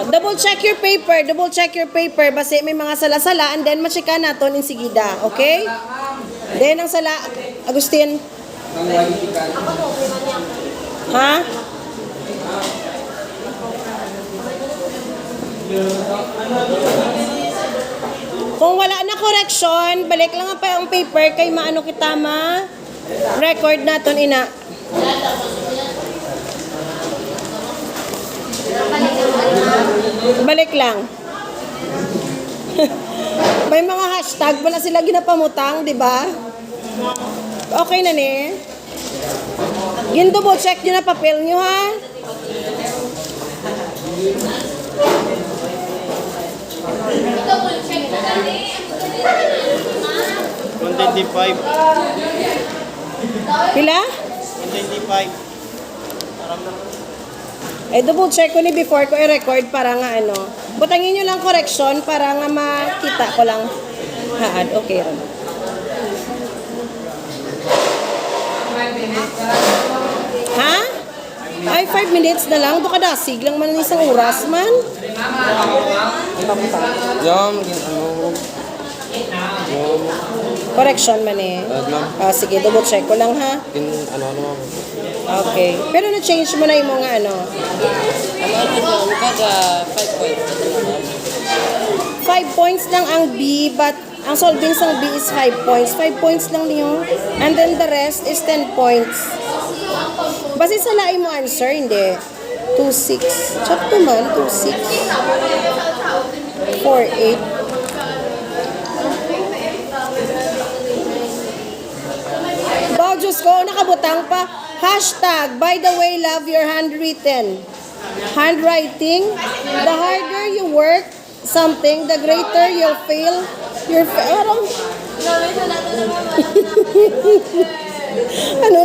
Double check your paper. Double check your paper. Basi may mga sala-sala and then machika naton insigida. Okay? Then ang sala, Agustin. Ha? Kung wala na correction, balik lang pa ang paper kay maano kita record naton ina. Balik lang. May mga hashtag wala sila ginapamutang, di ba? Okay na ni. Double check nyo na papel nyo ha. Double check na kami. 125. Pila? 125. Double check ko ni before ko i-record para nga ano. Butangin nyo lang correction para nga makita ko lang. Haad, okay rin. Ha? Ay, 5 minutes na lang. Doon ka dasig lang man ng isang oras man. Correction man eh. Sige, double check ko lang ha. Okay. Pero na-change mo na yung mga ano. 5 points lang ang B, but ang solving sang B is 5 points. 5 points lang niyo. And then the rest is 10 points. Basta sa lain mo answer, hindi. 2-6. Check naman, 2-6. 4-8. Wow, Diyos ko, nakabutang pa. Hashtag, by the way, love your handwritten. Handwriting, the harder you work something, the greater you'll fail. Ano